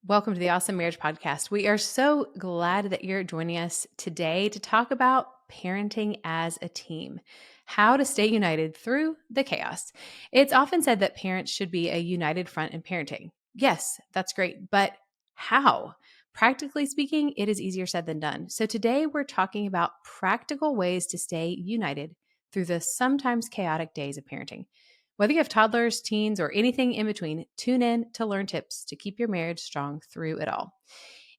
Welcome to the Awesome Marriage Podcast. We are so glad that you're joining us today to talk about parenting as a team, how to stay united through the chaos. It's often said that parents should be a united front in parenting. Yes, that's great, but how? Practically speaking, it is easier said than done. So today we're talking about practical ways to stay united through the sometimes chaotic days of parenting. Whether you have toddlers, teens, or anything in between, tune in to learn tips to keep your marriage strong through it all.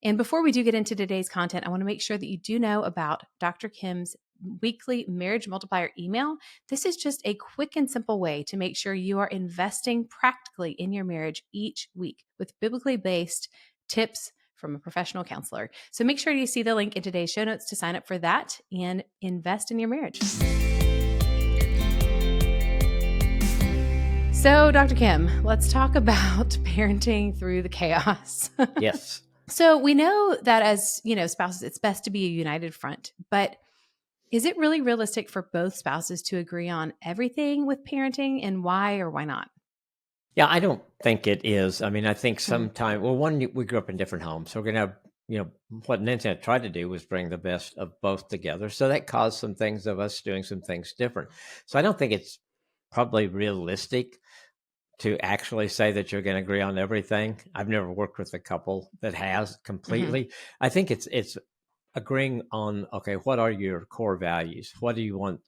And before we do get into today's content, I want to make sure that you do know about Dr. Kim's weekly marriage multiplier email. This is just a quick and simple way to make sure you are investing practically in your marriage each week with biblically based tips from a professional counselor. So make sure you see the link in today's show notes to sign up for that and invest in your marriage. So, Dr. Kim, let's talk about parenting through the chaos. Yes. So we know that as, spouses, it's best to be a united front, but is it really realistic for both spouses to agree on everything with parenting, and why or why not? Yeah, I don't think it is. I mean, I think sometimes, one, we grew up in different homes. So we're going to have, what Nancy and I tried to do was bring the best of both together. So that caused some things of us doing some things different. So I don't think it's probably realistic to actually say that you're going to agree on everything. I've never worked with a couple that has completely. I think it's agreeing on, okay, what are your core values? What do you want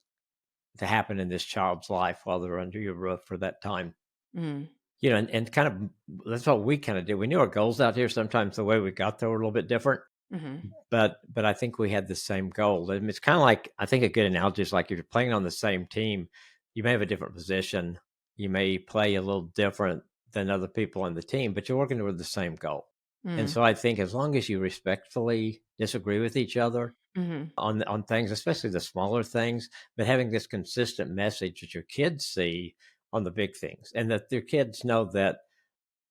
to happen in this child's life while they're under your roof for that time? Mm. And kind of that's what we kind of did. We knew our goals out here. Sometimes the way we got there were a little bit different, Mm-hmm. but I think we had the same goal. And it's kind of like, I think a good analogy is like if you're playing on the same team, you may have a different position. You may play a little different than other people on the team, but you're working toward the same goal. And so I think as long as you respectfully disagree with each other Mm-hmm. on things, especially the smaller things, but having this consistent message that your kids see on the big things, and that their kids know that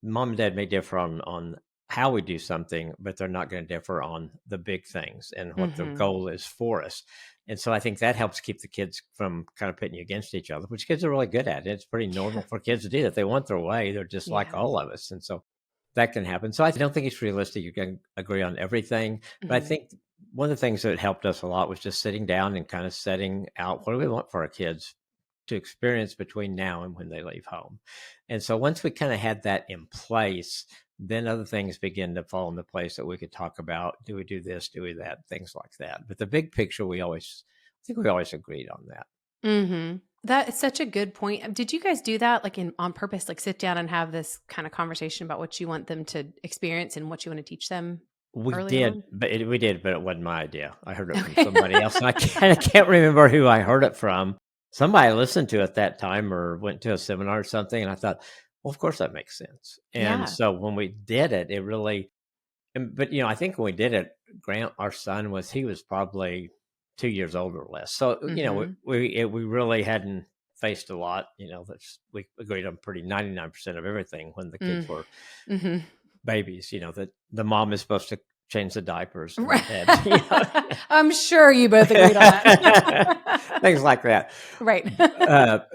mom and dad may differ on how we do something, but they're not going to differ on the big things and what their Mm-hmm. goal is for us. And so I think that helps keep the kids from kind of pitting you against each other, which kids are really good at. It's pretty normal for kids to do that. They want their way. They're just like Yeah. all of us. And so that can happen. So I don't think it's realistic you can agree on everything. But I Mm-hmm. think one of the things that helped us a lot was just sitting down and kind of setting out, what do we want for our kids to experience between now and when they leave home? And so once we kind of had that in place, then other things begin to fall into place that we could talk about. Do we do this? Do we that? Things like that. But the big picture, I think we always agreed on that. Mm-hmm. That is such a good point. Did you guys do that like on purpose, like sit down and have this kind of conversation about what you want them to experience and what you want to teach them We early did, on? but it wasn't my idea. I heard it from Okay. somebody else, and I kind of can't remember who I heard it from. Somebody I listened to at that time or went to a seminar or something, and I thought, well, of course that makes sense. And Yeah. so when we did it, it really, but I think when we did it, Grant, our son, he was probably 2 years older or less. So Mm-hmm. we really hadn't faced a lot. We agreed on pretty 99% of everything when the kids were Mm-hmm. babies. That the mom is supposed to change the diapers and the Right. dad, I'm sure you both agreed on that. things like that. Right.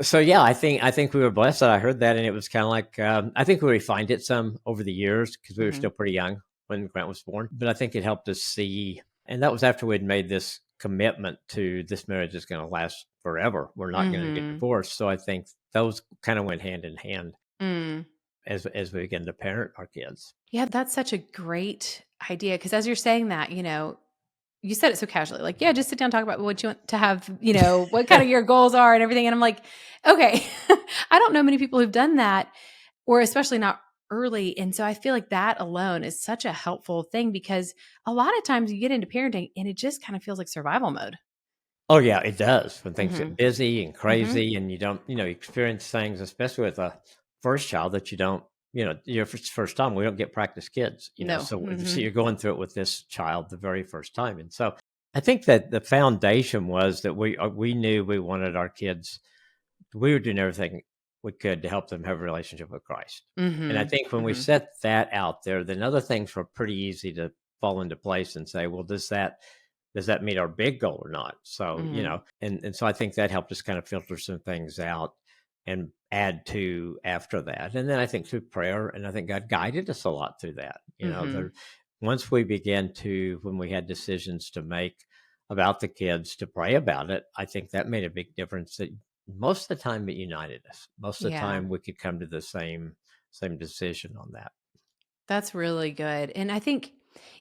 So yeah, I think we were blessed that I heard that, and it was kind of like, I think we refined it some over the years because we were Mm-hmm. still pretty young when Grant was born. But I think it helped us see, and that was after we'd made this commitment to this marriage is going to last forever. We're not going to get Mm-hmm. divorced. So I think those kind of went hand in hand Mm. as we began to parent our kids. Yeah, that's such a great idea. Because as you're saying that, you said it so casually, like, yeah, just sit down and talk about what you want to have, what kind of your goals are and everything. And I'm like, okay, I don't know many people who've done that, or especially not early. And so I feel like that alone is such a helpful thing, because a lot of times you get into parenting and it just kind of feels like survival mode. Oh yeah, it does. When things Mm-hmm. get busy and Mm-hmm. crazy, and you don't, you experience things, especially with a first child that you don't, your first time. We don't get practice kids, No. So Mm-hmm. you're going through it with this child the very first time, and so I think that the foundation was that we knew we wanted our kids. We were doing everything we could to help them have a relationship with Christ, and I Mm-hmm. think when we Mm-hmm. set that out there, then other things were pretty easy to fall into place and say, well, does that meet our big goal or not? So, Mm-hmm. and so I think that helped us kind of filter some things out. and add to after that. And then I think through prayer, and I think God guided us a lot through that. Mhm. Once we began to, when we had decisions to make about the kids, to pray about it, I think that made a big difference. That most of the time it united us. Most of the Yeah. time we could come to the same decision on that. That's really good. And I think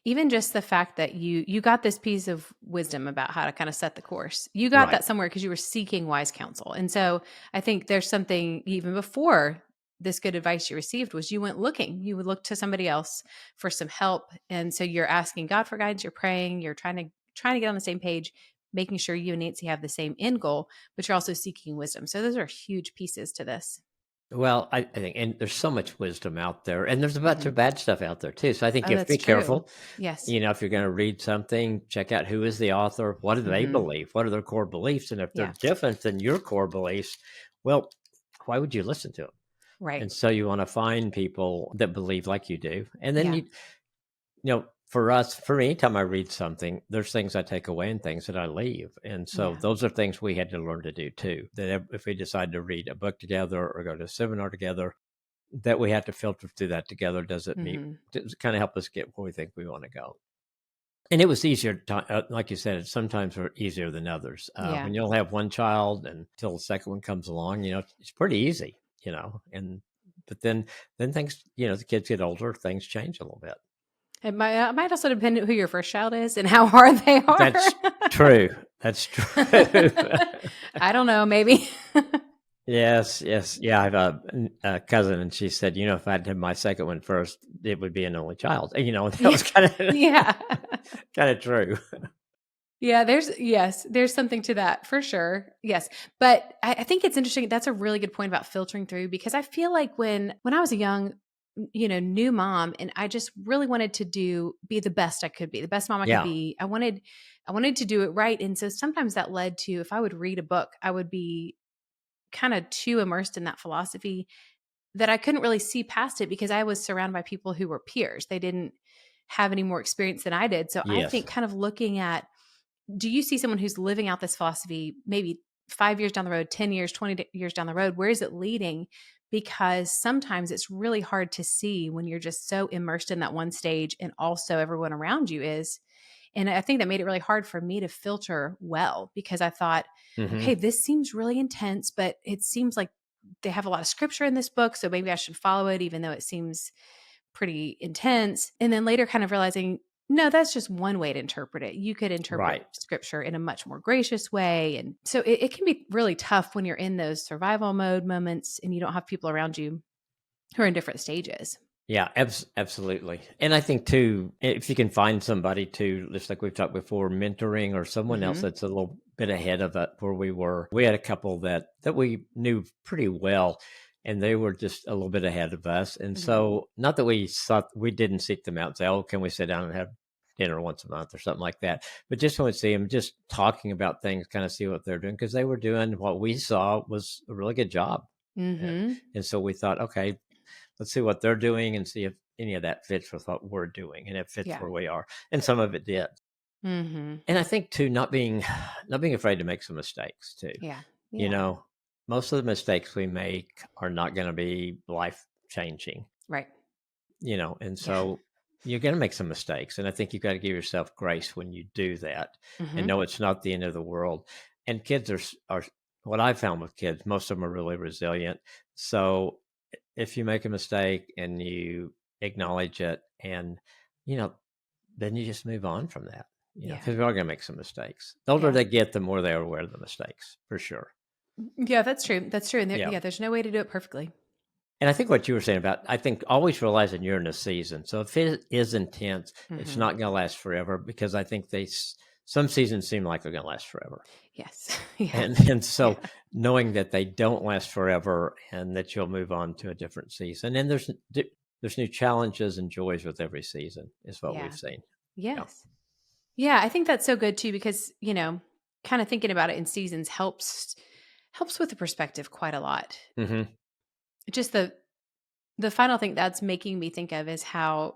even just the fact that you got this piece of wisdom about how to kind of set the course. You got Right. that somewhere because you were seeking wise counsel. And so I think there's something even before this good advice you received was you went looking. You would look to somebody else for some help. And so you're asking God for guidance, you're praying, you're trying to get on the same page, making sure you and Nancy have the same end goal, but you're also seeking wisdom. So those are huge pieces to this. Well, I think, and there's so much wisdom out there, and there's a bunch Mhm. of bad stuff out there too. So I think Oh, you have to that's be true. careful. Yes. If you're going to read something, check out who is the author, what do they Mhm. believe, what are their core beliefs, and if they're Yeah. different than your core beliefs, well, why would you listen to them? Right. And so you want to find people that believe like you do, and then Yeah. for me, anytime I read something, there's things I take away and things that I leave. And so Yeah. those are things we had to learn to do too. That if we decide to read a book together or go to a seminar together, that we have to filter through that together. Does it meet? Mhm. Does it kind of help us get where we think we want to go? And it was easier, like you said, sometimes are easier than others. Yeah. When you only have one child until the second one comes along, it's pretty easy, and but then things, the kids get older, things change a little bit. It might also depend on who your first child is and how hard they are. That's true. That's true. I don't know, maybe. Yes, yes. Yeah, I have a cousin, and she said, if I'd had my second one first, it would be an only child. That Yeah. was kind of Yeah. kind of true. Yeah, there's something to that for sure. Yes. But I think it's interesting. That's a really good point about filtering through because I feel like when I was a young, new mom and I just really wanted to be the best I could be, the best mom I could Yeah. be. I wanted to do it right. And so sometimes that led to if I would read a book, I would be kind of too immersed in that philosophy that I couldn't really see past it because I was surrounded by people who were peers. They didn't have any more experience than I did. So I Yes. think kind of looking at, do you see someone who's living out this philosophy maybe 5 years down the road, 10 years, 20 years down the road? Where is it leading? Because sometimes it's really hard to see when you're just so immersed in that one stage and also everyone around you is. And I think that made it really hard for me to filter well because I thought, Hmm. okay, this seems really intense, but it seems like they have a lot of scripture in this book. So maybe I should follow it, even though it seems pretty intense. And then later kind of realizing, no, that's just one way to interpret it. You could interpret Right. scripture in a much more gracious way. And so it can be really tough when you're in those survival mode moments and you don't have people around you who are in different stages. Yeah, absolutely. And I think too, if you can find somebody to, just like we've talked before, mentoring or someone else Hmm. that's a little bit ahead of it where we were. We had a couple that we knew pretty well, and they were just a little bit ahead of us. And Hmm. so, not that we didn't seek them out and say, "Oh, can we sit down and have dinner once a month or something like that?" But just when we see them, just talking about things, kind of see what they're doing because they were doing what we saw was a really good job. Uh, Hmm. And so we thought, okay, let's see what they're doing and see if any of that fits with what we're doing and it fits Yeah. where we are. And some of it did. Hmm. And I think too, not being afraid to make some mistakes too. Yeah. You Yeah. know, most of the mistakes we make are not going to be life changing. Right. And Yeah. so you're going to make some mistakes. And I think you've got to give yourself grace when you do that and Hmm. know it's not the end of the world. And kids are what I found with kids, most of them are really resilient. So if you make a mistake and you acknowledge it and, you know, then you just move on from that, Yeah. because we are going to make some mistakes. The older Yeah. they get, the more they are aware of the mistakes for sure. Yeah. That's true. That's true. And Yeah. yeah, there's no way to do it perfectly. And I think what you were saying about, I think always realizing you're in a season. So if it is intense, it's Hmm. not going to last forever because I think some seasons seem like they're going to last forever. Yes. Yeah. And so Yeah. knowing that they don't last forever and that you'll move on to a different season. And there's new challenges and joys with every season is what we've Yeah. seen. Yeah. Yes. Yeah, I think that's so good too because, kind of thinking about it in seasons helps with the perspective quite a lot. Hmm. Just the final thing that's making me think of is how,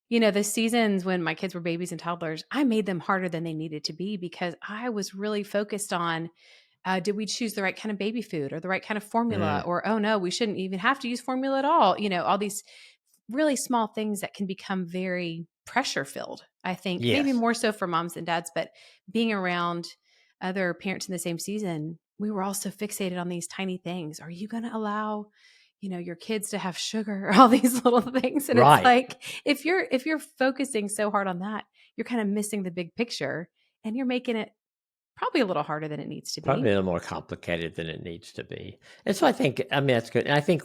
the seasons when my kids were babies and toddlers, I made them harder than they needed to be because I was really focused on Did we choose the right kind of baby food or the right kind of formula? Mm, Or, oh no, we shouldn't even have to use formula at all. All these really small things that can become very pressure filled. I think maybe yes, more so for moms and dads, but being around other parents in the same season, we were also fixated on these tiny things. Are you going to allow, your kids to have sugar or all these little things? And it's right. like, if you're focusing so hard on that, you're kind of missing the big picture and you're making it probably a little harder than it needs to be. Probably a little more complicated than it needs to be. And so I think, I mean, that's good. And I think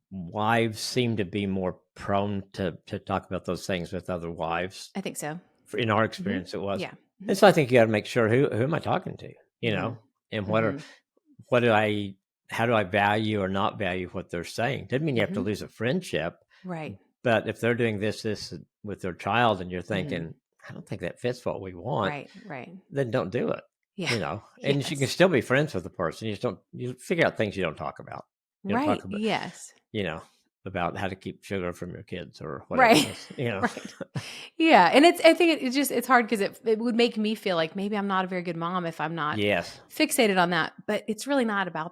wives seem to be more prone to talk about those things with other wives. I think so. In our Hmm. experience, it was. Yeah. Hmm. And so I think you got to make sure who am I talking to, Hmm. and Hmm. what do I, how do I value or not value what they're saying? Doesn't mean you have to Hmm. lose a friendship, Right. but if they're doing this with their child and you're Hmm. thinking, I don't think that fits what we want, Right. Right. then don't do it, Yeah. and you can Yes. still be friends with the person. You just don't, you figure out things you don't talk about. You don't Right. talk about, Yes. you know, about how to keep sugar from your kids or whatever it Right. is. Right. Yeah. And I think it's hard because it would make me feel like maybe I'm not a very good mom if I'm not Yes. fixated on that. But it's really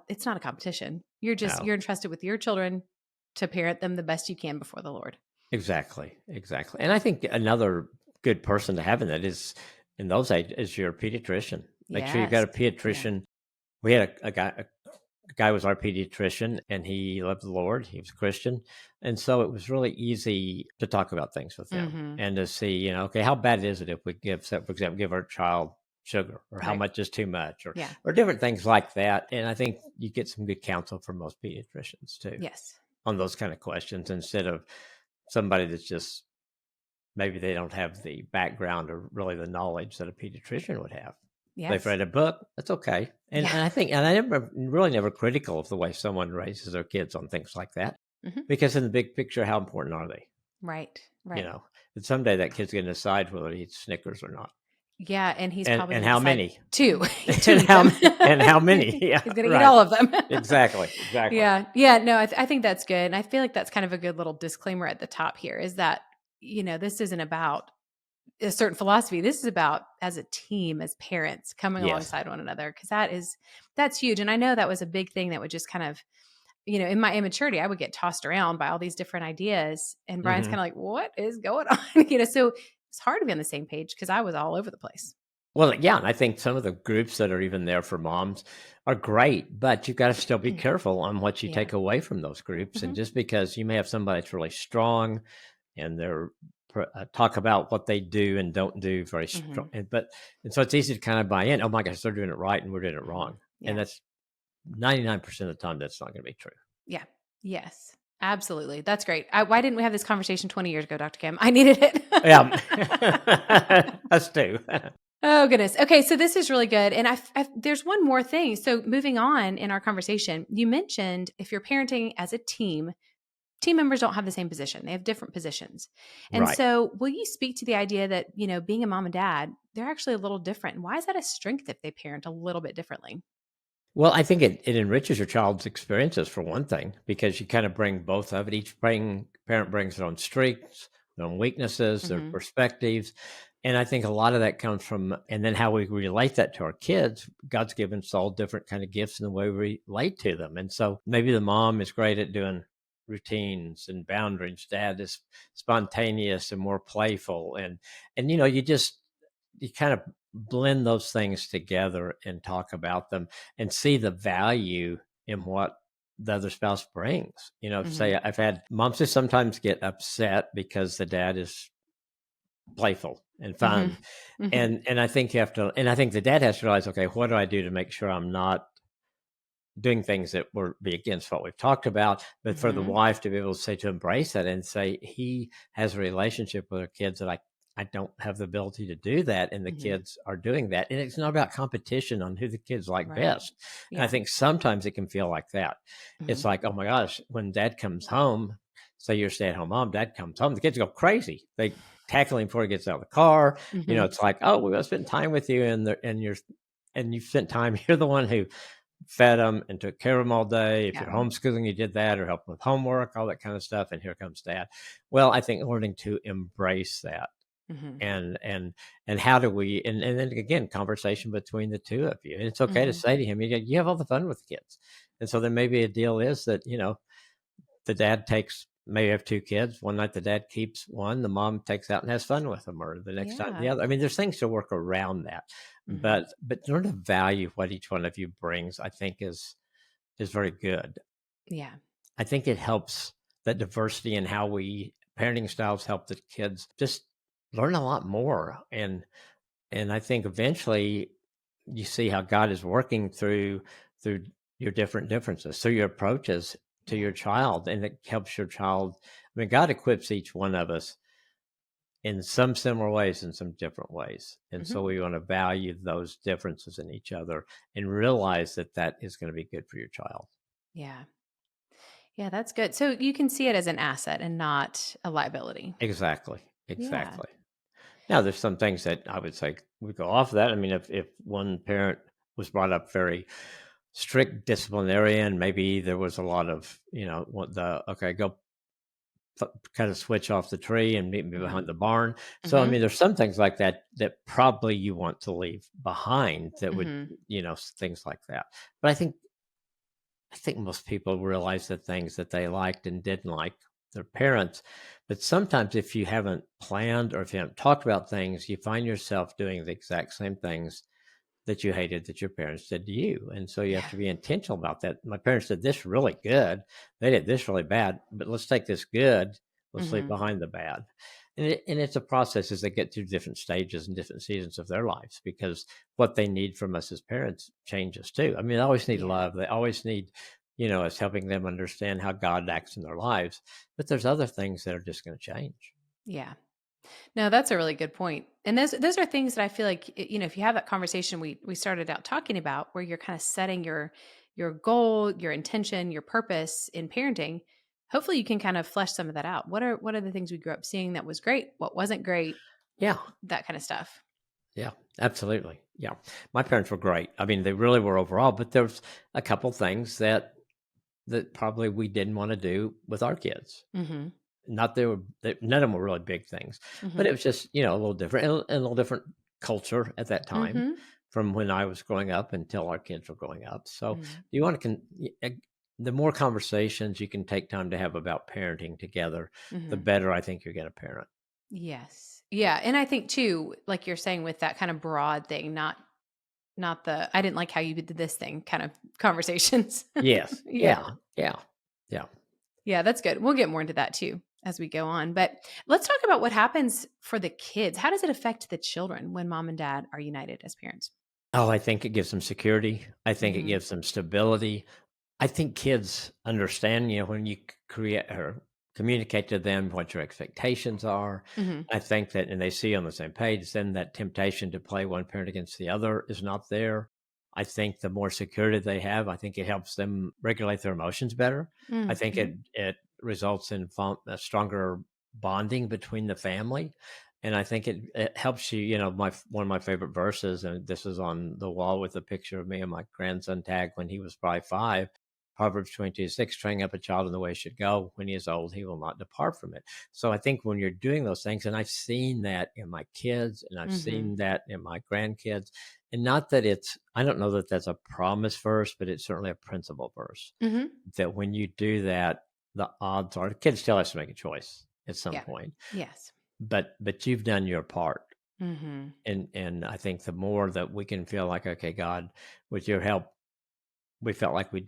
it's not a competition. No. You're entrusted with your children to parent them the best you can before the Lord. Exactly, exactly. And I think another good person to have in that is in those age is your pediatrician. Make sure you've Yes. got a Yeah. pediatrician. We had a guy was our pediatrician and he loved the Lord. He was a Christian. And so it was really easy to talk about things with him Hmm. and to see, okay, how bad is it if we give, say, for example, give our child sugar, or how Right. much is too much, Yeah. or different things like that. And I think you get some good counsel from most pediatricians too Yes. on those kind of questions, instead of somebody that's just, maybe they don't have the background or really the knowledge that a pediatrician would have. They've Yes. read a book, that's okay. And Yeah. and I think, and I never really never critical of the way someone raises their kids on things like that, Hmm. because in the big picture, how important are they? Right. You Right. know, and someday that kid's going to decide whether he eats Snickers or not, Yeah, and he's probably and gonna how decide many, 2 to and eat them. how many? Yeah, He's gonna eat right. all of them. Exactly, exactly. Yeah, yeah, no, I think that's good, and I feel like that's kind of a good little disclaimer at the top here is that, this isn't about a certain philosophy. This is about as a team, as parents coming Yes. alongside one another because that's huge, and I know that was a big thing that would just kind of, in my immaturity, I would get tossed around by all these different ideas, and Brian's Hmm. kinda like, "What is going on?" So it's hard to be on the same page because I was all over the place. Well, yeah, and I think some of the groups that are even there for moms are great, but you've got to still be careful on what you Yeah. take away from those groups. And Mhm. just because you may have somebody that's really strong and they're talk about what they do and don't do very strong, Mhm. and so it's easy to kind of buy in. Oh my gosh, they're doing it right and we're doing it Mhm. wrong, and Yeah. that's 99% of the time that's not going to be true. Yeah. Yes. Absolutely. That's great. Why didn't we have this conversation 20 years ago, Dr. Kim? I needed it. Yeah, us too. Oh, goodness. Okay. So this is really good. And there's one more thing. So moving on in our conversation, you mentioned if you're parenting as a team members don't have the same position. They have different positions. And Right. so will you speak to the idea that, being a mom and dad, they're actually a little different. And why is that a strength if they parent a little bit differently? Well, I think it enriches your child's experiences for one thing, because you kind of bring both of it. Parent brings their own strengths, their own weaknesses, their Hmm. perspectives. And I think a lot of that comes from, and then how we relate that to our kids. God's given us all different kind of gifts in the way we relate to them. And so maybe the mom is great at doing routines and boundaries. Dad is spontaneous and more playful. And you kind of blend those things together and talk about them and see the value in what the other spouse brings. Hmm. Say I've had moms who sometimes get upset because the dad is playful and Hmm. fun. Hmm. And I think you have to, and I think the dad has to realize, okay, what do I do to make sure I'm not doing things that would be against what we've talked about? But for the Hmm. wife to be able to say, to embrace that and say, he has a relationship with her kids that I don't have the ability to do that, and the Hmm. kids are doing that. And it's not about competition on who the kids like Right. best. And I Yeah. think sometimes it can feel like that. Hmm. It's like, oh my gosh, when dad comes home, say you're a stay-at-home mom, dad comes home, the kids go crazy. They tackle him before he gets out of the car. Hmm. It's like, oh, we want to spend time with you, and you've spent time. You're the one who fed them and took care of them all day. If Yeah. you're homeschooling, you did that, or help with homework, all that kind of stuff. And here comes dad. Well, I think learning to embrace that Mhm. And how do we and then again, conversation between the two of you. And it's okay to Mhm. say to him, you have all the fun with the kids. And so then maybe a deal is that, the dad takes maybe have 2 kids. One night the dad keeps one, the mom takes out and has fun with them, or the next time the Yeah. other. I mean, there's things to work around that. Mhm. But learn to value what each one of you brings, I think is very good. Yeah. I think it helps that diversity in how we parenting styles help the kids just learn a lot more. And I think eventually you see how God is working through your different differences, through your approaches to Yeah. your child, and it helps your child. I mean, God equips each one of us in some similar ways, in some different ways, and Mhm. so we want to value those differences in each other and realize that that is going to be good for your child. Yeah. Yeah, that's good. So you can see it as an asset and not a liability. Exactly, Yeah. exactly. Now, there's some things that I would say we go off of that. I mean, if one parent was brought up very strict disciplinarian, maybe there was a lot of, what the okay, go kind of switch off the tree and meet me behind Mhm. the barn. So, I Mhm. mean, there's some things like that that probably you want to leave behind that would, Mhm. things like that. But I think most people realize the things that they liked and didn't like their parents. But sometimes if you haven't planned or if you haven't talked about things, you find yourself doing the exact same things that you hated that your parents did to you. And so you have Yeah. to be intentional about that. My parents did this really good. They did this really bad, but let's take this good. Let's leave Mhm. behind the bad. And it's a process as they get through different stages and different seasons of their lives because what they need from us as parents changes too. I mean, they always need Yeah. love. They always need, us helping them understand how God acts in their lives. But there's other things that are just going to change. Yeah. No, that's a really good point. And those are things that I feel like if you have that conversation we started out talking about where you're kind of setting your goal, your intention, your purpose in parenting, hopefully you can kind of flesh some of that out. What are the things we grew up seeing that was great? What wasn't great? Yeah. That kind of stuff. Yeah, absolutely. Yeah. My parents were great. I mean, they really were overall, but there's a couple things that probably we didn't want to do with our kids. Mhm. Not none of them were really big things, but it Mhm. was just, a little different and a little different culture at that time Mhm. from when I was growing up until our kids were growing up. So, Mhm. you want to the more conversations you can take time to have about parenting together, the Mhm. better I think you're going to parent. Yes. Yeah, and I think too, like you're saying with that kind of broad thing, not the I didn't like how you did this thing kind of conversations. Yes. Yeah. Yeah. Yeah. Yeah. Yeah, that's good. We'll get more into that too as we go on. But let's talk about what happens for the kids. How does it affect the children when mom and dad are united as parents? Oh, I think it gives them security. I think it Mhm. gives them stability. I think kids understand, when you create or communicate to them what your expectations are. Mhm. I think that, and they see on the same page, then that temptation to play one parent against the other is not there. I think the more security they have, I think it helps them regulate their emotions better. I think it Mhm. it results in a stronger bonding between the family. And I think it helps you, one of my favorite verses, and this is on the wall with a picture of me and my grandson tag when he was probably 5. Proverbs 22:6, training up a child in the way he should go. When he is old, he will not depart from it. So I think when you're doing those things, and I've seen that in my kids and I've Mhm. seen that in my grandkids, and not that I don't know that that's a promise verse, but it's certainly a principle verse Mhm. that when you do that, the odds are the kid still has to make a choice at some Yeah. point, Yes. but you've done your part. Mhm. And I think the more that we can feel like, okay, God, with your help, we felt like we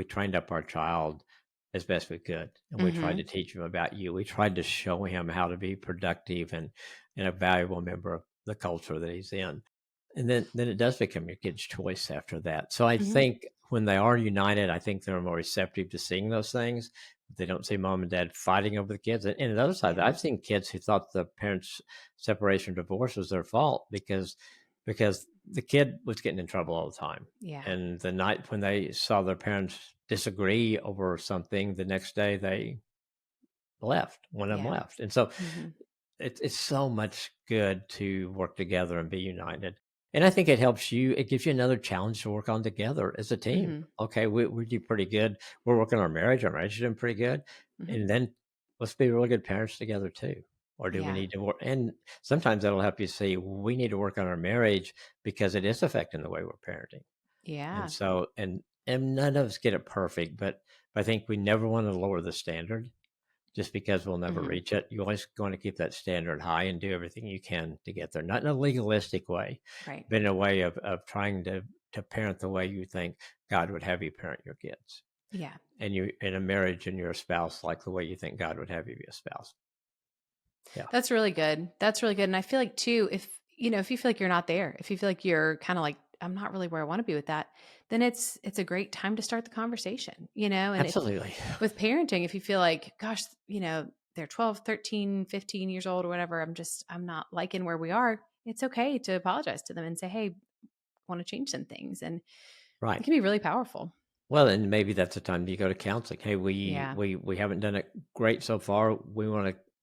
trained up our child as best we could, and we tried to Mhm. teach him about you. We tried to show him how to be productive and a valuable member of the culture that he's in. And then it does become your kid's choice after that. So I Mhm. think when they are united, I think they're more receptive to seeing those things. They don't see mom and dad fighting over the kids. And the other side, Yeah. I've seen kids who thought the parents' separation or divorce was their fault because the kid was getting in trouble all the time. Yeah. And the night when they saw their parents disagree over something, the next day they left. One of them Yeah. left. And so Mhm. it's so much good to work together and be united. And I think it helps you. It gives you another challenge to work on together as a team. Mhm. Okay, we do pretty good. We're working on our marriage. Our marriage is doing pretty good. Mhm. And then let's be really good parents together too. or do we Yeah. need to work? And sometimes that'll help you see we need to work on our marriage because it is affecting the way we're parenting. And Yeah. so, and none of us get it perfect, but I think we never want to lower the standard just because we'll never Hmm. reach it. You always want to keep that standard high and do everything you can to get there, not in a legalistic way, Right. but in a way of trying to parent the way you think God would have you parent your kids. Yeah. And you in a marriage and you're a spouse like the way you think God would have you be a spouse. Yeah, That's really good. That's really good. And I feel like too, if you feel like you're not there, if you feel like you're kind of like, I'm not really where I want to be with that, then it's a great time to start the conversation, and if absolutely. with parenting, if you feel like, gosh, they're 12, 13, 15 years old or whatever, I'm not liking where we are. It's okay to apologize to them and say, hey, I want to change some things. And it Right. can be really powerful. Well, and maybe that's the time you go to counseling. Hey, we Yeah. we we haven't done it great so far.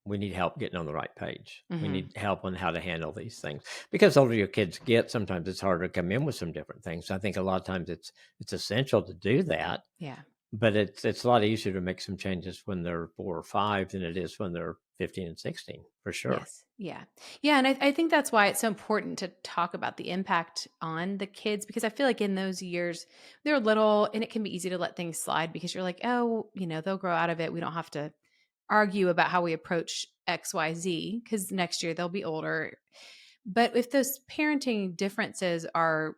We need help getting on the right page. We Hmm. need help on how to handle these things. Because the older your kids get, sometimes it's harder to come in with some different things. I think a lot of times it's essential to do that, Yeah. but it's a lot easier to make some changes when they're 4 or 5 than it is when they're 15 and 16, for sure. Yes. Yeah. Yeah. And I think that's why it's so important to talk about the impact on the kids, because I feel like in those years, they're little and it can be easy to let things slide because you're like, oh, they'll grow out of it. We don't have to argue about how we approach XYZ because next year they'll be older. But if those parenting differences are,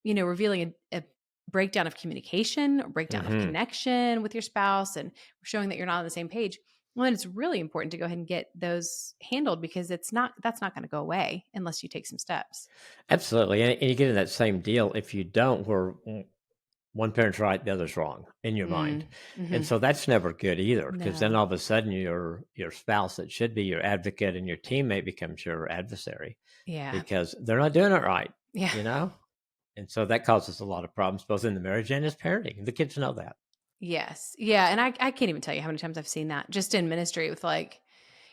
revealing a breakdown of communication, or breakdown of Hmm. connection with your spouse, and showing that you're not on the same page, well, then it's really important to go ahead and get those handled because that's not going to go away unless you take some steps. Absolutely. And you get in that same deal if you don't, where one parent's right, the other's wrong in your mind. Mm, hmm. And so that's never good either, because then No. all of a sudden your spouse that should be your advocate and your teammate becomes your adversary Yeah. because they're not doing it right, Yeah. you know? And so that causes a lot of problems both in the marriage and as parenting. The kids know that. Yes. Yeah. And I can't even tell you how many times I've seen that just in ministry with like,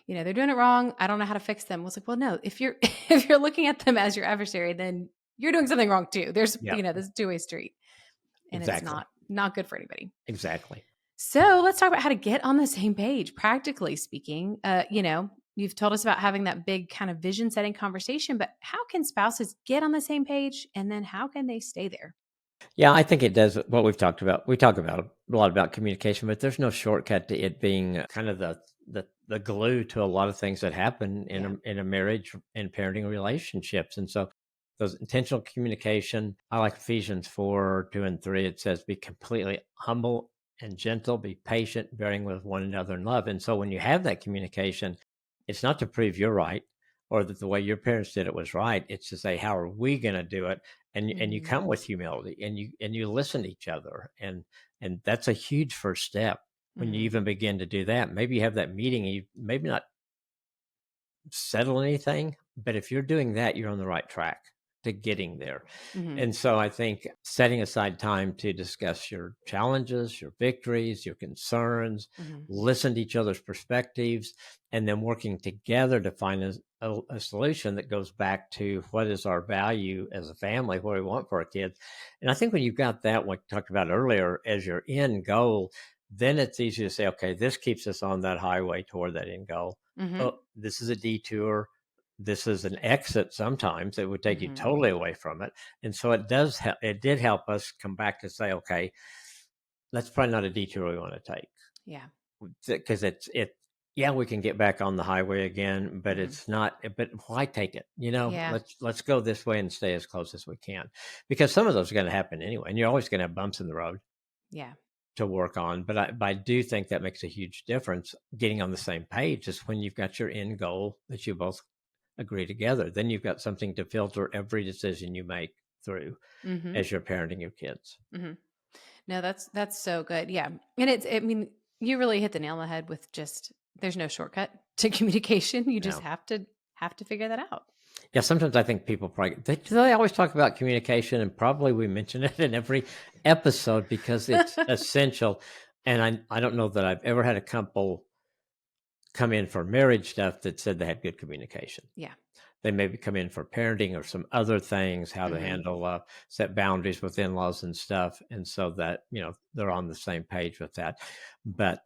they're doing it wrong. I don't know how to fix them. I was like, well, no, if you're if you're looking at them as your adversary, then you're doing something wrong too. There's, Yeah, this is a two-way street and it's exactly. not good for anybody. Exactly. So let's talk about how to get on the same page, practically speaking. You've told us about having that big kind of vision setting conversation, but how can spouses get on the same page and then how can they stay there? Yeah, I think it does what we've talked about. We talk about a lot about communication, but there's no shortcut to it being kind of the glue to a lot of things that happen Yeah. in a marriage and parenting relationships. And so those intentional communication, I like Ephesians 4:2 and 3. It says, be completely humble and gentle, be patient, bearing with one another in love. And so when you have that communication, it's not to prove you're right or that the way your parents did it was right. It's to say, how are we going to do it? And you Mhm. come with humility and you listen to each other, and that's a huge first step when you Mhm. even begin to do that. Maybe you have that meeting, you maybe not settle anything, but if you're doing that, you're on the right track to getting there. Mhm. And so I think setting aside time to discuss your challenges, your victories, your concerns, Mhm. listen to each other's perspectives, and then working together to find a solution that goes back to what is our value as a family, what we want for our kids. And I think when you've got that, like we talked about earlier, as your end goal, then it's easy to say, okay, this keeps us on that highway toward that end goal. Mhm. Oh, this is a detour. This is an exit sometimes. It would take you Mhm. totally away from it. And so it did help us come back to say, okay, that's probably not a detour we want to take. Yeah. Because yeah, we can get back on the highway again, but Mhm. it's not, but why take it? Yeah. Let's go this way and stay as close as we can. Because some of those are going to happen anyway. And you're always going to have bumps in the road Yeah. to work on. But I do think that makes a huge difference. Getting on the same page is when you've got your end goal that you both agree together. Then you've got something to filter every decision you make through Mhm. as you're parenting your kids. Mhm. No, that's so good. Yeah. And I mean, you really hit the nail on the head with just there's no shortcut to communication. You just Now, have to figure that out. yeah, sometimes I think people probably they always talk about communication, and probably we mention it in every episode because it's essential. And I don't know that I've ever had a couple come in for marriage stuff that said they had good communication. Yeah. They maybe come in for parenting or some other things, how to Mhm. handle set boundaries with in-laws and stuff, and so that they're on the same page with that. But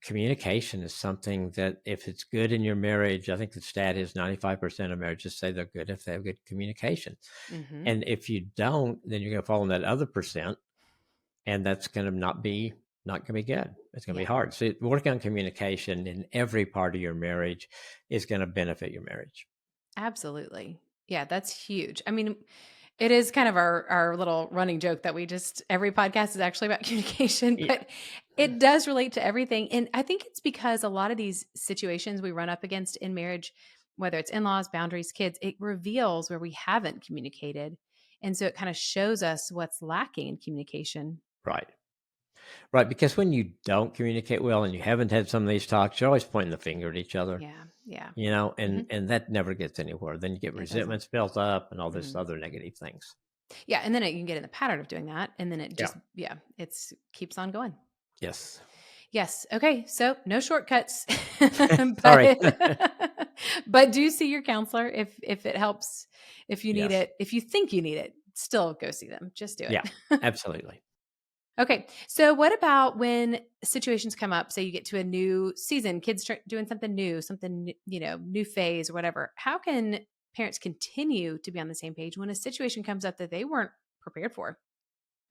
communication is something that if it's good in your marriage, I think the stat is 95% of marriages say they're good if they have good communication. Mm-hmm. And if you don't, then you're going to fall in that other percent, and that's going to not going to be good. It's going to be Yeah, hard. So working on communication in every part of your marriage is going to benefit your marriage. absolutely. Yeah, that's huge. I mean, it is kind of our little running joke that we just every podcast is actually about communication, Yeah. but it does relate to everything. And I think it's because a lot of these situations we run up against in marriage, whether it's in-laws, boundaries, kids, it reveals where we haven't communicated. And so it kind of shows us what's lacking in communication. Right. Right. Because when you don't communicate well and you haven't had some of these talks, you're always pointing the finger at each other, Yeah. Yeah. and Hmm. that never gets anywhere. Then you get It doesn't. resentments built up and all this Mm. other negative things. Yeah. And then you can get in the pattern of doing that. And then it Yeah. just, yeah, it's keeps on going. Yes. Yes. Okay. So no shortcuts, Sorry. but do see your counselor if it helps. If you need Yes. it, if you think you need it, still go see them. Just do Yeah. it. Absolutely. Okay. So what about when situations come up? Say you get to a new season, kids doing something new, new phase or whatever. How can parents continue to be on the same page when a situation comes up that they weren't prepared for?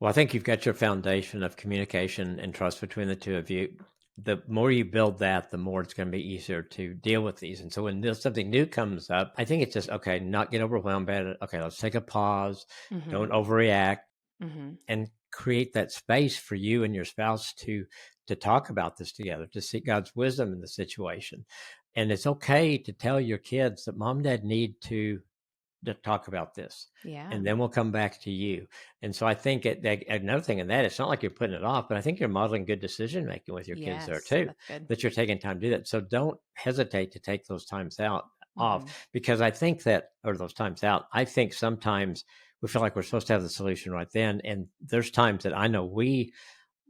Well, I think you've got your foundation of communication and trust between the two of you. The more you build that, the more it's going to be easier to deal with these. And so when something new comes up, I think it's just, okay, not get overwhelmed by it. Okay, let's take a pause. Hmm. Don't overreact, Hmm. and create that space for you and your spouse to talk about this together, to seek God's wisdom in the situation. And it's okay to tell your kids that mom and dad need to talk about this, Yeah. and then we'll come back to you. And so I think another thing in that, it's not like you're putting it off, but I think you're modeling good decision making with your kids there Yes. too, That's good. that you're taking time to do that. So don't hesitate to take those times out off, Hmm. because I think that, or those times out, I think sometimes we feel like we're supposed to have the solution right then. And there's times that I know we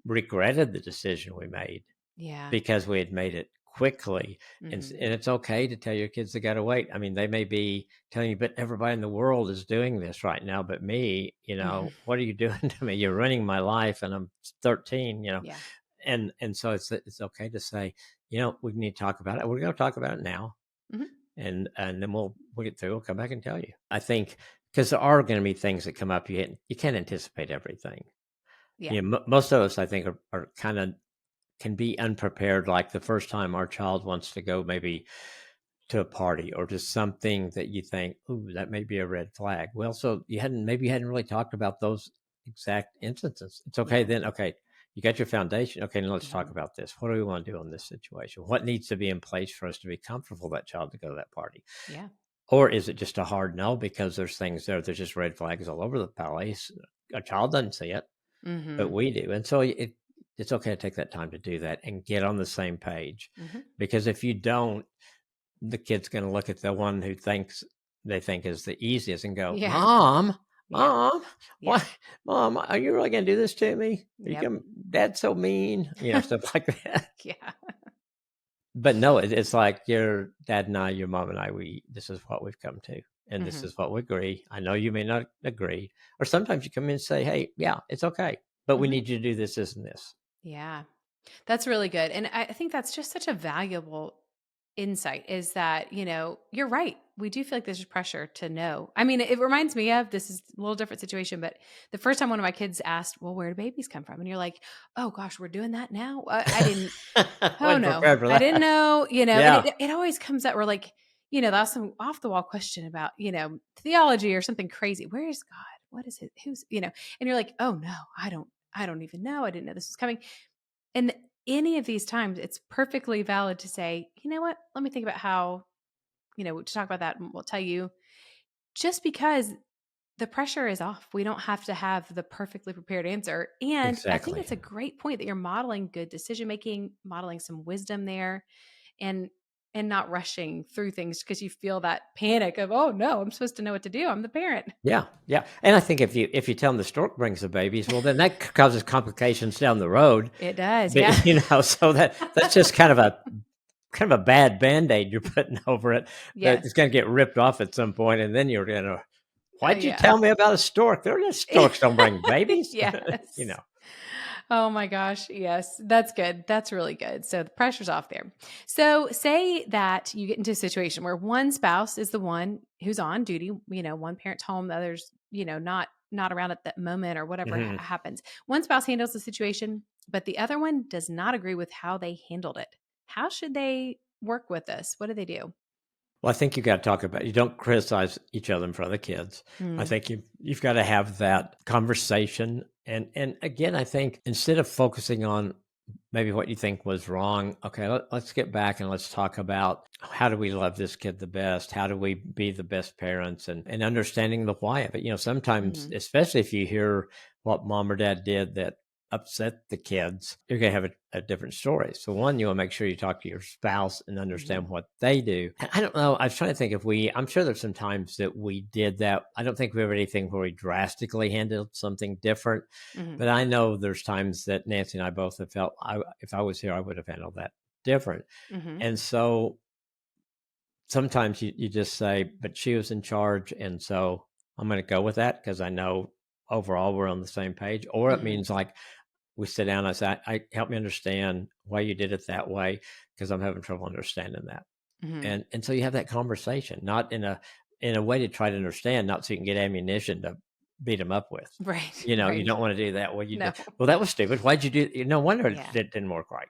regretted the decision we made Yeah. because we had made it quickly. And, Hmm. and it's okay to tell your kids they got to wait. I mean, they may be telling you, but everybody in the world is doing this right now. But me, Hmm. what are you doing to me? You're ruining my life, and I'm 13, Yeah. and so it's okay to say, we need to talk about it. We're going to talk about it now. Hmm. And then we'll get through. We'll come back and tell you. I think because there are going to be things that come up. You can't anticipate everything. Yeah. Most of us, I think, are kind of can be unprepared. Like the first time our child wants to go maybe to a party or to something that you think, ooh, that may be a red flag. Well, so you hadn't really talked about those exact instances. It's okay Yeah. then. Okay, you got your foundation. Okay, now let's talk Hmm. about this. What do we want to do in this situation? What needs to be in place for us to be comfortable that child to go to that party? Yeah. Or is it just a hard no because there's things there's just red flags all over the place? A child doesn't see it, but Hmm. we do. And so it's okay to take that time to do that and get on the same page. Hmm. Because if you don't, the kid's going to look at the one who they think is the easiest and go, Yeah. Mom, Yeah. Mom, Yeah. why, Mom, are you really going to do this to me? Are you Yep. going, Dad's so mean, stuff like that. Yeah. But no, it's like your dad and I, your mom and I, this is what we've come to, and this Hmm. is what we agree. I know you may not agree, or sometimes you come in and say, hey, yeah, it's okay, but we Hmm. need you to do this and this. Yeah. That's really good. And I think that's just such a valuable insight is that, you're right. We do feel like there's pressure to know. I mean, it reminds me of this is a little different situation, but the first time one of my kids asked, well, where do babies come from? And you're like, oh gosh, we're doing that now. I didn't, oh Wasn't no, prepared for I didn't that. know, and Yeah, it always comes up. We're like, that's some off the wall question about, theology or something crazy. Where is God? What is it? And you're like, oh no, I don't even know. I didn't know this was coming. And any of these times, it's perfectly valid to say, you know what? Let me think about how, to talk about that. And we'll tell you just because the pressure is off. We don't have to have the perfectly prepared answer. And I think exactly. it's a great point that you're modeling good decision making, modeling some wisdom there and not rushing through things because you feel that panic of, oh no, I'm supposed to know what to do. I'm the parent. Yeah, yeah. And I think if you tell them the stork brings the babies, well, then that causes complications down the road. It does. But, Yeah. so that's just kind of a bad Band-Aid you're putting over it that Yes. is going to get ripped off at some point, and then you're going to, why'd you Yeah. tell me about a stork? Storks don't bring babies, Yes. Oh my gosh. Yes, that's good. That's really good. So the pressure's off there. So say that you get into a situation where one spouse is the one who's on duty, one parent's home, the other's, not around at that moment or whatever Mhm. happens. One spouse handles the situation, but the other one does not agree with how they handled it. How should they work with this? What do they do? Well, I think you gotta talk about you don't criticize each other in front of the kids. I Mm, think you've gotta have that conversation, and again, I think instead of focusing on maybe what you think was wrong, okay, let's get back and let's talk about how do we love this kid the best? How do we be the best parents? And understanding the why of it. Sometimes, mhm, especially if you hear what mom or dad did that upset the kids, you're going to have a different story. So, one, you want to make sure you talk to your spouse and mhm, understand what they do. And I don't know. I was trying to think if I'm sure there's some times that we did that. I don't think we ever anything where we drastically handled something different. mhm, But I know there's times that Nancy and I both have felt if I was here, I would have handled that different. mhm, And so sometimes you just say, but she was in charge. And so I'm going to go with that because I know overall we're on the same page. Or it mhm, means like we sit down and I say, help me understand why you did it that way because I'm having trouble understanding that. mhm. And so you have that conversation, not in a way to try to understand, not so you can get ammunition to beat them up with. Right, You right. don't want to do that. Well, No. well, that was stupid. Why'd you do? No wonder it Yeah. didn't work right.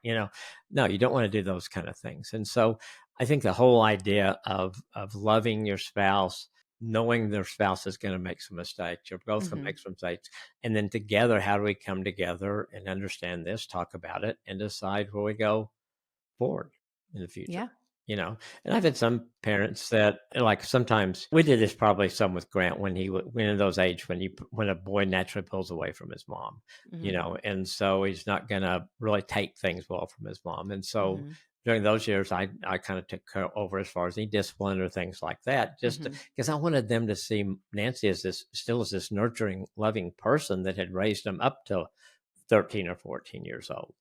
No, you don't want to do those kind of things. And so, I think the whole idea of loving your spouse, knowing their spouse is going to make some mistakes, you're both going to Mhm. make some mistakes, and then together, how do we come together and understand this, talk about it, and decide where we go forward in the future. Yeah. You know, and I've had some parents that like sometimes we did this probably some with Grant when when in those age when a boy naturally pulls away from his mom, Mhm. and so he's not gonna really take things well from his mom, and so Mhm. during those years I kind of took over as far as any discipline or things like that, just Mhm. because I wanted them to see Nancy as this nurturing, loving person that had raised them up to 13 or 14 years old,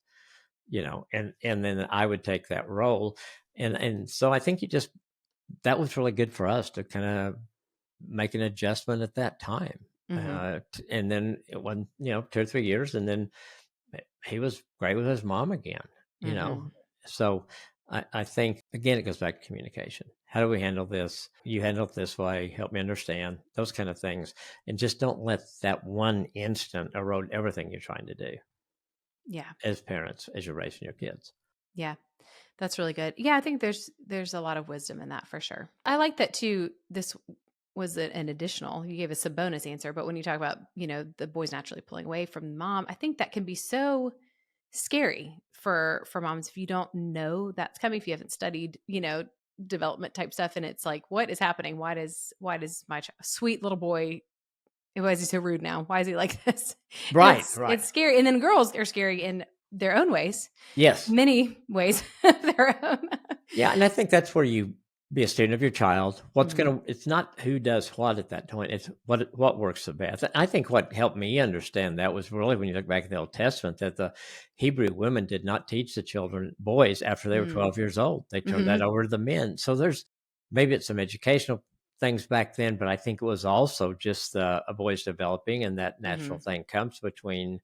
and then I would take that role. And so I think that was really good for us to kind of make an adjustment at that time. Mhm. And then it went, 2 or 3 years, and then he was great with his mom again, you know. Mhm. So I think again it goes back to communication. How do we handle this? You handle it this way. Help me understand those kind of things, and just don't let that one instant erode everything you're trying to do Yeah. as parents as you're raising your kids. Yeah. That's really good. Yeah, I think there's a lot of wisdom in that for sure. I like that too. This was an additional. You gave us a bonus answer, but when you talk about, the boys naturally pulling away from mom, I think that can be so scary for moms if you don't know that's coming, if you haven't studied, development type stuff and it's like, what is happening? Why does my sweet little boy, why is he so rude now? Why is he like this? And Right, it's right. scary. And then girls are scary in their own ways, Yes. many ways of their own. Yeah, and I think that's where you be a student of your child. Mhm. It's not who does what at that point, it's what works the best. I think what helped me understand that was really when you look back at the Old Testament that the Hebrew women did not teach the boys after they were Mm. 12 years old. They turned that Mhm. over to the men. So maybe it's some educational things back then, but I think it was also just a boy's developing, and that natural Mhm. thing comes between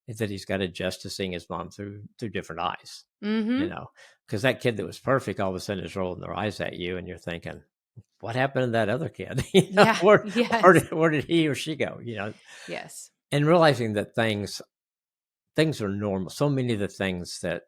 is that he's got to adjust to seeing his mom through different eyes, Mhm. because that kid that was perfect all of a sudden is rolling their eyes at you, and you're thinking, "What happened to that other kid? Yeah. Yes. Where did he or she go?" Yes. And realizing that things are normal. So many of the things that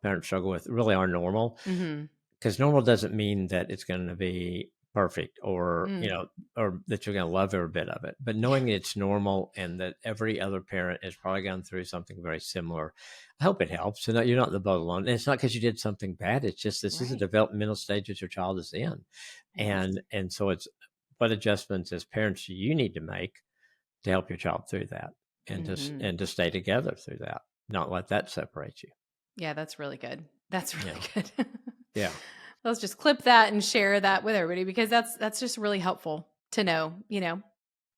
parents struggle with really are normal, Mhm. because normal doesn't mean that it's going to be perfect or Mm. or that you're going to love every bit of it, but Yeah. knowing it's normal and that every other parent has probably gone through something very similar, I hope it helps. So you're not in the boat alone, and it's not because you did something bad. It's just this is a Right. developmental stage that your child is in, Yes. and so it's what adjustments as parents you need to make to help your child through that, Mhm. and to stay together through that, not let that separate you. Yeah, that's really good. That's you really know good. yeah. Let's just clip that and share that with everybody because that's just really helpful to know.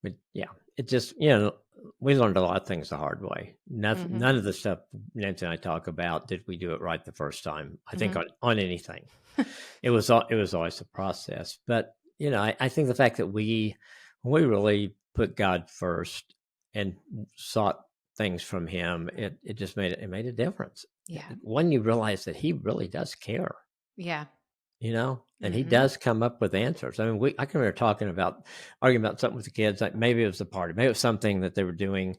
But yeah, it just we learned a lot of things the hard way. Mhm. None of the stuff Nancy and I talk about did we do it right the first time. I think Mhm. on anything, it was always a process. But I think the fact that when we really put God first and sought things from him, it just made a difference. Yeah. When you realize that he really does care, Yeah. and he Mhm. does come up with answers. I mean, I can remember arguing about something with the kids, like maybe it was the party, maybe it was something that they were doing,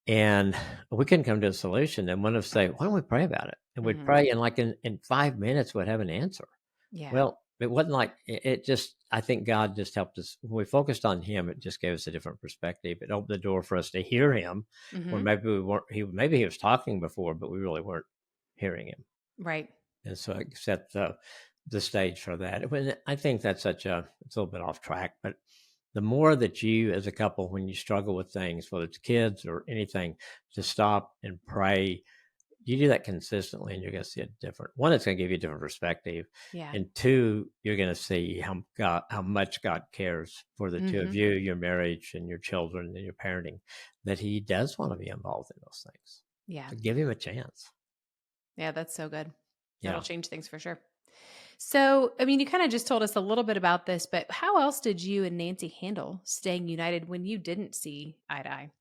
and we couldn't come to a solution. And one of us say, "Why don't we pray about it?" And we'd Mhm. pray, and like in 5 minutes, we'd have an answer. Yeah. Well, it wasn't like it just I think God just helped us when we focused on him, it just gave us a different perspective. It opened the door for us to hear him when Mhm. maybe we weren't maybe he was talking before, but we really weren't hearing him. Right. And so it set the stage for that. When I think that's it's a little bit off track, but the more that you as a couple, when you struggle with things, whether it's kids or anything, to stop and pray, you do that consistently and you're going to see it different. One, it's going to give you a different perspective. Yeah. And two, you're going to see how much God cares for the two of Mhm. you, your marriage and your children and your parenting, that he does want to be involved in those things. Yeah. So give him a chance. Yeah, that's so good. That'll Yeah. change things for sure. So, I mean, you kind of just told us a little bit about this, but how else did you and Nancy handle staying united when you didn't see eye to eye?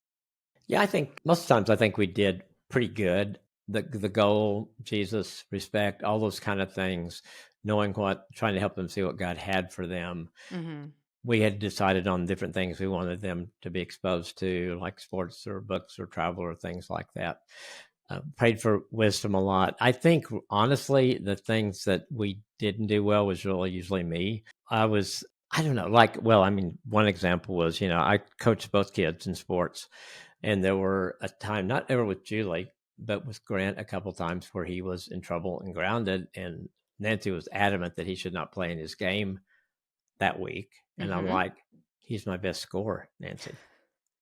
Yeah, I think most times I think we did pretty good. The goal, Jesus, respect, all those kind of things, knowing trying to help them see what God had for them. Mhm. We had decided on different things we wanted them to be exposed to, like sports or books or travel or things like that. Prayed for wisdom a lot. I think, honestly, the things that we didn't do well was really usually me. I don't know, I mean, one example was, I coached both kids in sports, and there were a time, not ever with Julie, but with Grant a couple times where he was in trouble and grounded, and Nancy was adamant that he should not play in his game that week. And I'm Mhm. like, he's my best scorer, Nancy.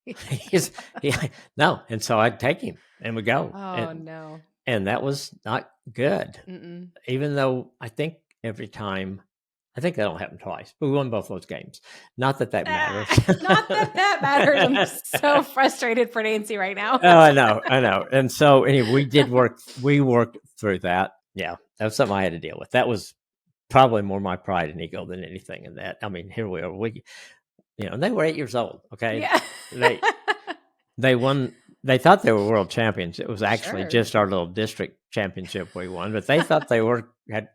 he's he, no, and so I'd take him and we go, Oh, and no. that was not good. Mm-mm. Even though I think that'll happen twice, but we won both those games. Not that that matters. Not that that matters. I'm so frustrated for Nancy right now. Oh, I know. And so anyway, we worked through that. Yeah, that was something I had to deal with. That was probably more my pride and ego than anything in that. I mean, here we are. And they were 8 years old. Okay, Yeah. they they won. They thought they were world champions. It was actually Sure. just our little district championship we won, but they thought they had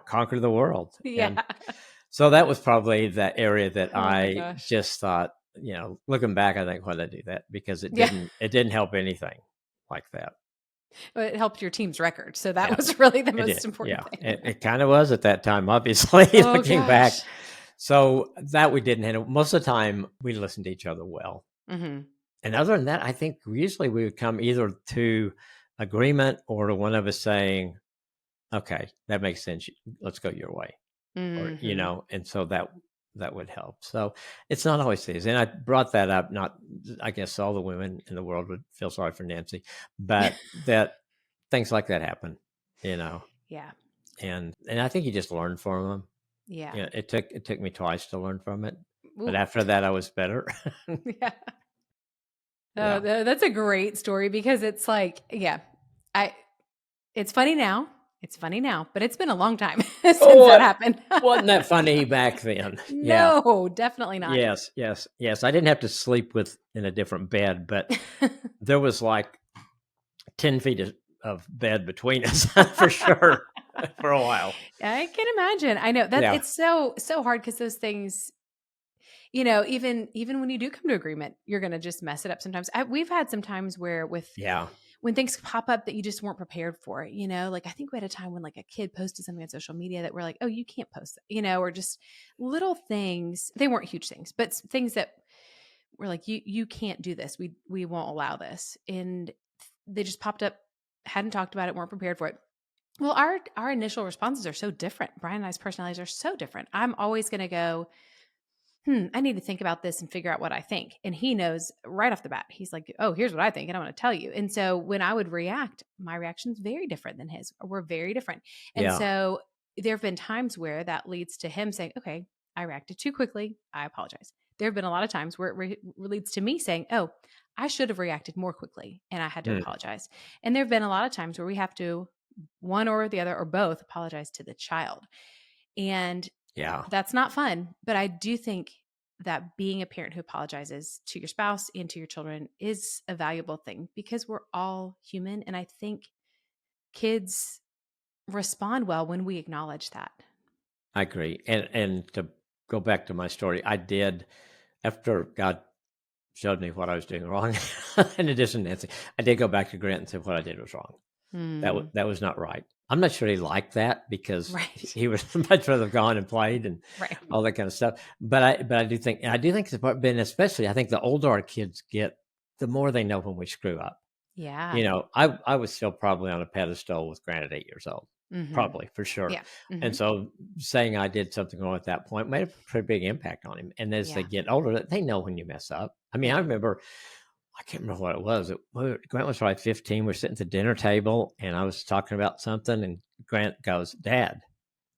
conquered the world. Yeah. And so that was probably that area that Oh my I gosh. just thought, looking back, I think, why did I do that? Because Yeah. it didn't help anything like that. But it helped your team's record. So that Yeah, was really the it most did. important Yeah, thing. it kind of was at that time, obviously, Oh looking back. gosh. So that we didn't handle. Most of the time, we listened to each other well. Hmm. And other than that, I think usually we would come either to agreement or to one of us saying, "Okay, that makes sense. Let's go your way," or Hmm. and so that would help. So it's not always easy. And I brought that up. Not, I guess, all the women in the world would feel sorry for Nancy, but that things like that happen, you know, Yeah. and I think you just learn from them. Yeah. Yeah, it took me twice to learn from it, but Ooh. after that, I was better. Yeah. Oh, Yeah. that's a great story because it's like, yeah, I it's funny now. It's funny now, but it's been a long time since Oh, that it happened. wasn't that funny back then. Yeah. No, definitely not. Yes, yes, yes. I didn't have to sleep in a different bed, but there was like 10 feet of bed between us for sure for a while. I can imagine. I know that Yeah. it's so hard because those things, even when you do come to agreement, you're gonna just mess it up sometimes. We've had some times where Yeah. when things pop up that you just weren't prepared for it, like I think we had a time when like a kid posted something on social media that we're like, oh, you can't post that, or just little things. They weren't huge things, but things that we're like, you can't do this. We won't allow this. And they just popped up, hadn't talked about it, weren't prepared for it. Well, our initial responses are so different. Brian and I's personalities are so different. I'm always gonna go, I need to think about this and figure out what I think. And he knows right off the bat. He's like, oh, here's what I think, and I'm going to tell you. And so when I would react, my reaction is very different than his. We're very different. And Yeah. so there have been times where that leads to him saying, okay, I reacted too quickly. I apologize. There have been a lot of times where it leads to me saying, oh, I should have reacted more quickly and I had to Mm, apologize. And there have been a lot of times where we have to, one or the other or both, apologize to the child. And yeah. that's not fun, but I do think that being a parent who apologizes to your spouse and to your children is a valuable thing because we're all human. And I think kids respond well when we acknowledge that. I agree. And to go back to my story, I did after God showed me what I was doing wrong, in addition to Nancy, I did go back to Grant and say what I did was wrong. Mm, That was not right. I'm not sure he liked that because right. he would much rather have gone and played and Right. all that kind of stuff. But I do think it's important, and especially I think the older our kids get, the more they know when we screw up. Yeah. You know, I was still probably on a pedestal with Grant at 8 years old, Hmm. probably for sure. Yeah. Hmm. And so saying I did something wrong at that point made a pretty big impact on him. And as they Yeah. get older, they know when you mess up. I mean, They I do. remember I can't remember what it was. Grant was probably 15. We're sitting at the dinner table, and I was talking about something, and Grant goes, "Dad,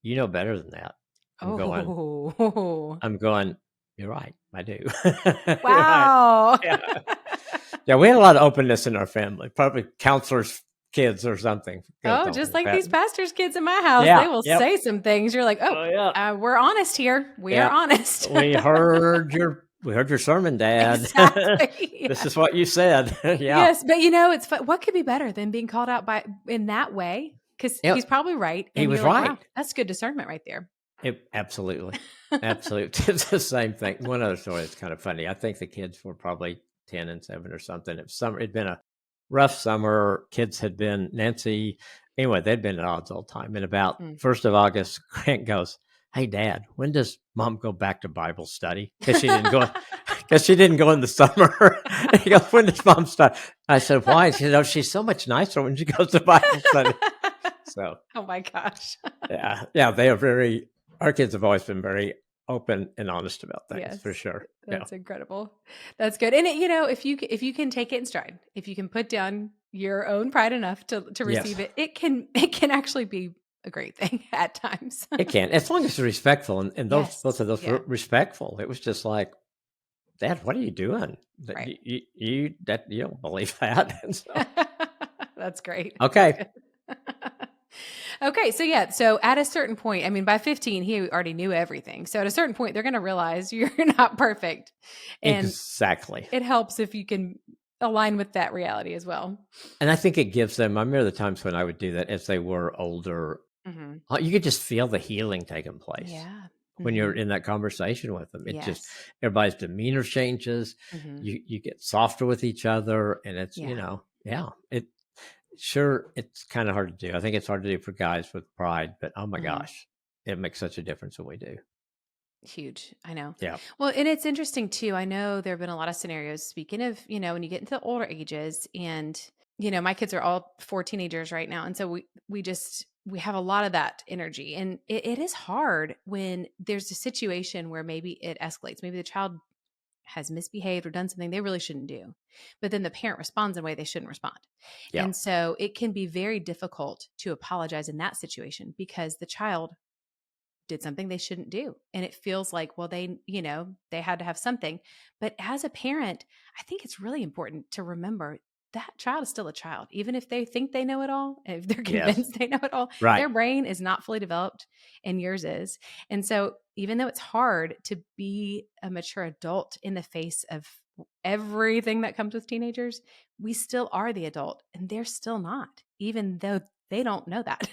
you know better than that." I'm going, Oh, I'm going. You're right. I do. You're right. wow. Yeah, yeah. We had a lot of openness in our family. Probably counselors' kids or something. Could have Oh, told just me like that. these pastors' kids in my house, they Yeah. will Yep. say some things. You're like, oh, Oh yeah. we're honest here. We are Yeah. honest. We heard your sermon, Dad. Exactly. This Yeah. is what you said. Yeah. Yes, but it's what could be better than being called out by in that way? Because he's Yep. probably right, He and was you're like, right. wow, that's good discernment right there. Absolutely. Absolutely. It's the same thing. One other story is kind of funny. I think the kids were probably 10 and 7 or something. It'd been a rough summer. Kids had been Nancy. Anyway, they'd been at odds all the time. And about Mm. 1st of August, Grant goes, "Hey Dad, when does Mom go back to Bible study?" Because she didn't go in the summer. He goes, "When does Mom start?" I said, "Why?" She said, "Oh, she's so much nicer when she goes to Bible study." So Oh my gosh. yeah, yeah, they are very. Our kids have always been very open and honest about things, for Yes. sure. Yeah. That's incredible. That's good. And if you can take it in stride, if you can put down your own pride enough to Yes, receive it, it can actually be a great thing at times. it can, as long as it's respectful, and those Yes. both of those Yeah. were respectful. It was just like, "Dad, what are you doing? That Right. you don't believe that?" And so, That's great. That's okay, good. Okay, so yeah, so at a certain point, I mean, by 15, he already knew everything. So at a certain point, they're going to realize you're not perfect, and exactly. it helps if you can align with that reality as well. And I think it gives them. I remember the times when I would do that as they were older. Hmm. You could just feel the healing taking place Yeah. when you're Hmm. in that conversation with them. It just Yes. everybody's demeanor changes. Hmm. You get softer with each other, and it's Yeah. yeah. It's kind of hard to do. I think it's hard to do for guys with pride, but oh my Hmm. gosh, it makes such a difference when we do. Huge. I know. Yeah. Well, and it's interesting too. I know there have been a lot of scenarios, speaking of, when you get into the older ages, and, my kids are all 4 teenagers right now. And so we have a lot of that energy. And it is hard when there's a situation where maybe it escalates. Maybe the child has misbehaved or done something they really shouldn't do. But then the parent responds in a way they shouldn't respond. Yeah. And so it can be very difficult to apologize in that situation because the child did something they shouldn't do. And it feels like, well, they had to have something. But as a parent, I think it's really important to remember that child is still a child. Even if they think they know it all, if they're Yes. convinced they know it all, Right. their brain is not fully developed and yours is. And so, even though it's hard to be a mature adult in the face of everything that comes with teenagers, we still are the adult and they're still not, even though they don't know that.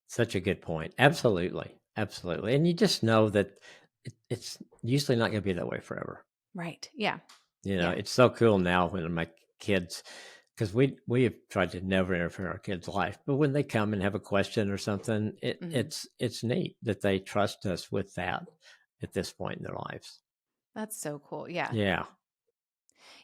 Such a good point. Absolutely. Absolutely. And you just know that it's usually not going to be that way forever. Right. Yeah. You know, Yeah. it's so cool now when my kids, because we have tried to never interfere in our kids' life, but when they come and have a question or something, Hmm. it's neat that they trust us with that at this point in their lives. That's so cool. Yeah. Yeah.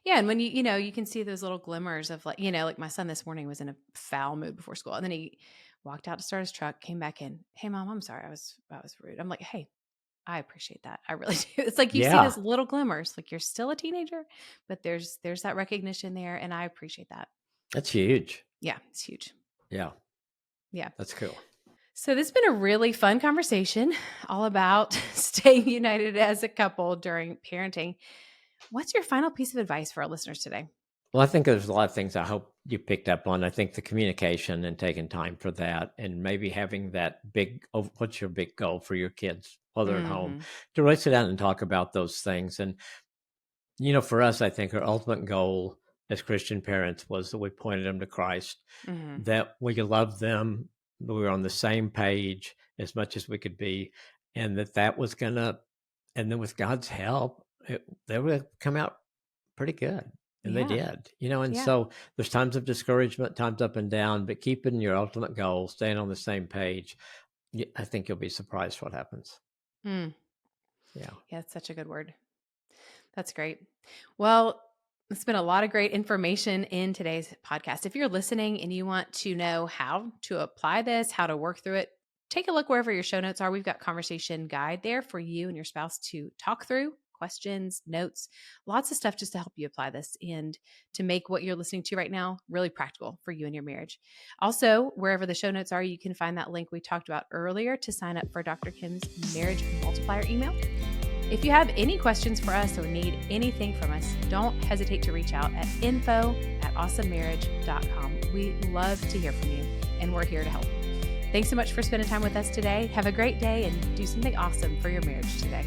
Yeah. And when you can see those little glimmers of like my son this morning was in a foul mood before school. And then he walked out to start his truck, came back in. Hey mom, I'm sorry. I was rude. I'm like, hey, I appreciate that. I really do. It's like you see Yeah. those little glimmers, like you're still a teenager, but there's that recognition there. And I appreciate that. That's huge. Yeah. It's huge. Yeah. Yeah. That's cool. So this has been a really fun conversation all about staying united as a couple during parenting. What's your final piece of advice for our listeners today? Well, I think there's a lot of things I hope you picked up on. I think the communication and taking time for that, and maybe having that big, oh, what's your big goal for your kids while they're at home, Mhm. to really sit down and talk about those things. And, for us, I think our ultimate goal as Christian parents was that we pointed them to Christ, Mhm. that we could love them, that we were on the same page as much as we could be, and that was going to, and then with God's help, they would come out pretty good, and they Yeah. did, and Yeah. so there's times of discouragement, times up and down, but keeping your ultimate goal, staying on the same page, I think you'll be surprised what happens. Mm. Yeah. Yeah, it's such a good word. That's great. Well, it's been a lot of great information in today's podcast. If you're listening and you want to know how to apply this, how to work through it, take a look wherever your show notes are. We've got conversation guide there for you and your spouse to talk through, questions, notes, lots of stuff just to help you apply this and to make what you're listening to right now really practical for you and your marriage. Also, wherever the show notes are, you can find that link we talked about earlier to sign up for Dr. Kim's Marriage Multiplier email. If you have any questions for us or need anything from us, don't hesitate to reach out at info@awesomemarriage.com. We love to hear from you, and we're here to help. Thanks so much for spending time with us today. Have a great day and do something awesome for your marriage today.